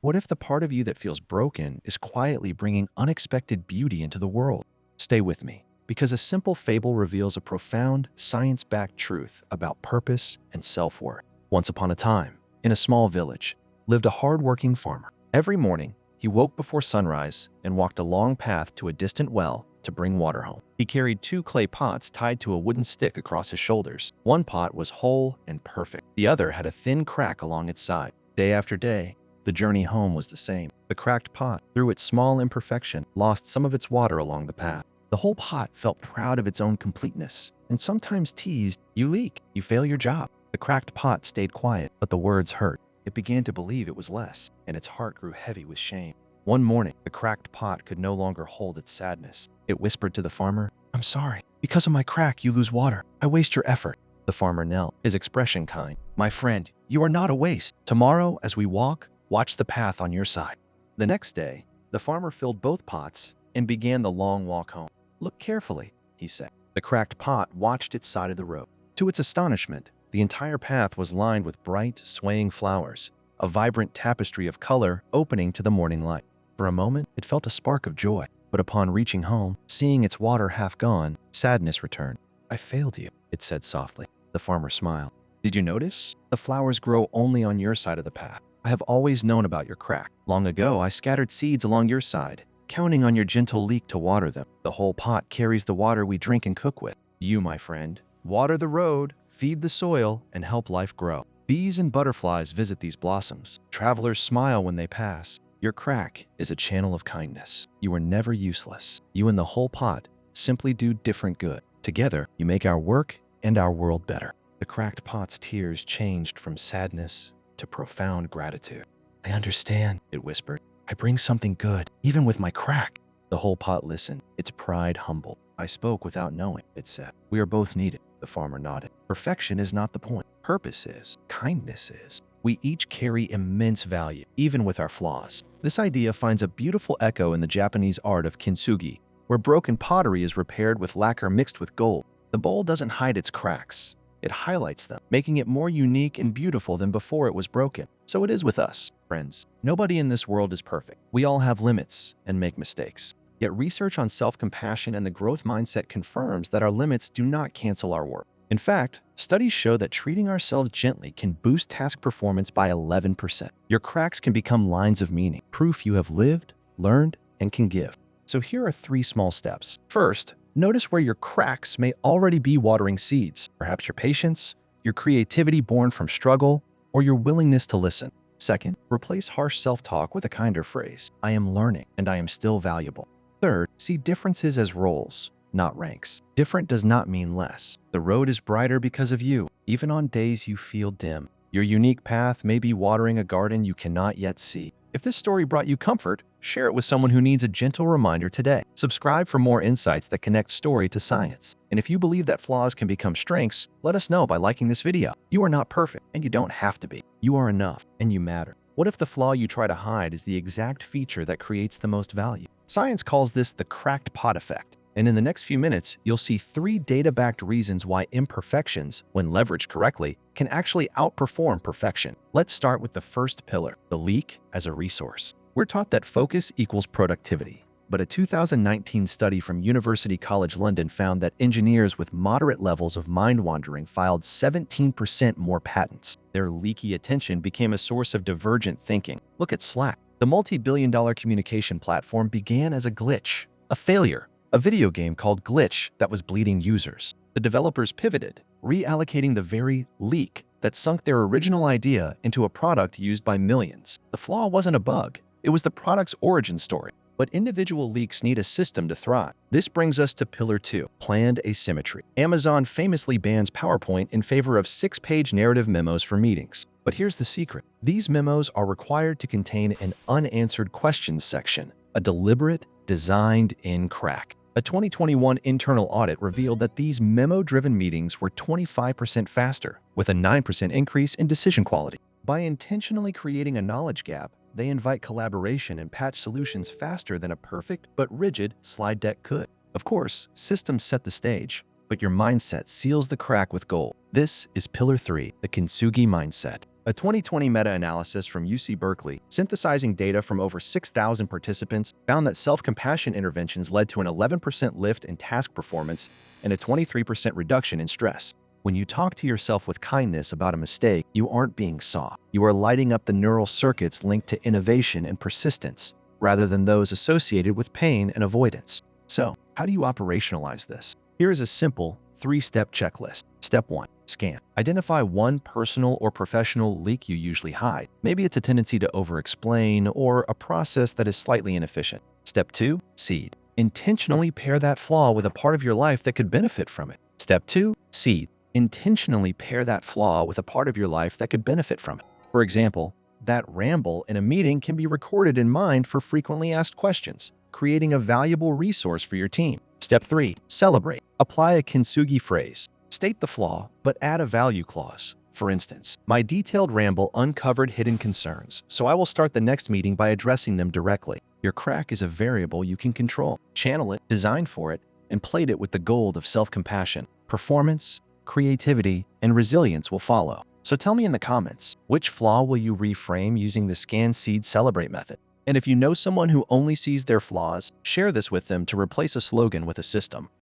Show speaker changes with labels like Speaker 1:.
Speaker 1: What if the part of you that feels broken is quietly bringing unexpected beauty into the world? Stay with me, because a simple fable reveals a profound, science-backed truth about purpose and self-worth. Once upon a time, in a small village, lived a hard-working farmer. Every morning, he woke before sunrise and walked a long path to a distant well to bring water home. He carried 2 clay pots tied to a wooden stick across his shoulders. One pot was whole and perfect. The other had a thin crack along its side. Day after day, the journey home was the same. The cracked pot, through its small imperfection, lost some of its water along the path. The whole pot felt proud of its own completeness and sometimes teased, "You leak, you fail your job." The cracked pot stayed quiet, but the words hurt. It began to believe it was less, and its heart grew heavy with shame. One morning, the cracked pot could no longer hold its sadness. It whispered to the farmer, "I'm sorry. Because of my crack, you lose water. I waste your effort." The farmer knelt, his expression kind. "My friend, you are not a waste. Tomorrow, as we walk, watch the path on your side." The next day, the farmer filled both pots and began the long walk home. "Look carefully," he said. The cracked pot watched its side of the road. To its astonishment, the entire path was lined with bright, swaying flowers, a vibrant tapestry of color opening to the morning light. For a moment, it felt a spark of joy, but upon reaching home, seeing its water half gone, sadness returned. "I failed you," it said softly. The farmer smiled. "Did you notice? The flowers grow only on your side of the path. I have always known about your crack. Long ago, I scattered seeds along your side, counting on your gentle leak to water them. The whole pot carries the water we drink and cook with. You, my friend, water the road, feed the soil, and help life grow. Bees and butterflies visit these blossoms. Travelers smile when they pass. Your crack is a channel of kindness. You are never useless. You and the whole pot simply do different good. Together, you make our work and our world better." The cracked pot's tears changed from sadness to profound gratitude. "I understand," it whispered. "I bring something good, even with my crack." The whole pot listened, its pride humbled. "I spoke without knowing," it said. "We are both needed." The farmer nodded. "Perfection is not the point. Purpose is. Kindness is. We each carry immense value, even with our flaws." This idea finds a beautiful echo in the Japanese art of kintsugi, where broken pottery is repaired with lacquer mixed with gold. The bowl doesn't hide its cracks. It highlights them, making it more unique and beautiful than before it was broken. So it is with us, friends. Nobody in this world is perfect. We all have limits and make mistakes. Yet research on self-compassion and the growth mindset confirms that our limits do not cancel our work. In fact, studies show that treating ourselves gently can boost task performance by 11%. Your cracks can become lines of meaning, proof you have lived, learned, and can give. So here are 3 small steps. First, notice where your cracks may already be watering seeds. Perhaps your patience, your creativity born from struggle, or your willingness to listen. Second, replace harsh self-talk with a kinder phrase. "I am learning, and I am still valuable." Third, see differences as roles, not ranks. Different does not mean less. The road is brighter because of you, even on days you feel dim. Your unique path may be watering a garden you cannot yet see. If this story brought you comfort, share it with someone who needs a gentle reminder today. Subscribe for more insights that connect story to science. And if you believe that flaws can become strengths, let us know by liking this video. You are not perfect, and you don't have to be. You are enough, and you matter. What if the flaw you try to hide is the exact feature that creates the most value? Science calls this the cracked pot effect. And in the next few minutes, you'll see 3 data-backed reasons why imperfections, when leveraged correctly, can actually outperform perfection. Let's start with the first pillar, the leak as a resource. We're taught that focus equals productivity, but a 2019 study from University College London found that engineers with moderate levels of mind-wandering filed 17% more patents. Their leaky attention became a source of divergent thinking. Look at Slack. The multi-billion-dollar communication platform began as a glitch, a failure, a video game called Glitch that was bleeding users. The developers pivoted, reallocating the very leak that sunk their original idea into a product used by millions. The flaw wasn't a bug, it was the product's origin story. But individual leaks need a system to thrive. This brings us to Pillar 2, planned asymmetry. Amazon famously bans PowerPoint in favor of 6-page narrative memos for meetings. But here's the secret. These memos are required to contain an unanswered questions section, a deliberate, designed-in crack. A 2021 internal audit revealed that these memo-driven meetings were 25% faster, with a 9% increase in decision quality. By intentionally creating a knowledge gap, they invite collaboration and patch solutions faster than a perfect but rigid slide deck could. Of course, systems set the stage, but your mindset seals the crack with gold. This is Pillar 3, the kintsugi mindset. A 2020 meta-analysis from UC Berkeley, synthesizing data from over 6,000 participants, found that self-compassion interventions led to an 11% lift in task performance and a 23% reduction in stress. When you talk to yourself with kindness about a mistake, you aren't being soft. You are lighting up the neural circuits linked to innovation and persistence, rather than those associated with pain and avoidance. So, how do you operationalize this? Here is a simple, 3-step checklist. Step 1. Scan. Identify one personal or professional leak you usually hide. Maybe it's a tendency to over-explain or a process that is slightly inefficient. Step 2. Seed. Intentionally pair that flaw with a part of your life that could benefit from it. Step 2. Seed. Intentionally pair that flaw with a part of your life that could benefit from it. For example, that ramble in a meeting can be recorded in mind for frequently asked questions, creating a valuable resource for your team. Step 3. Celebrate. Apply a kintsugi phrase. State the flaw, but add a value clause. For instance, my detailed ramble uncovered hidden concerns, so I will start the next meeting by addressing them directly. Your crack is a variable you can control. Channel it, design for it, and plate it with the gold of self-compassion. Performance, creativity, and resilience will follow. So tell me in the comments, which flaw will you reframe using the Scan, Seed, Celebrate method? And if you know someone who only sees their flaws, share this with them to replace a slogan with a system.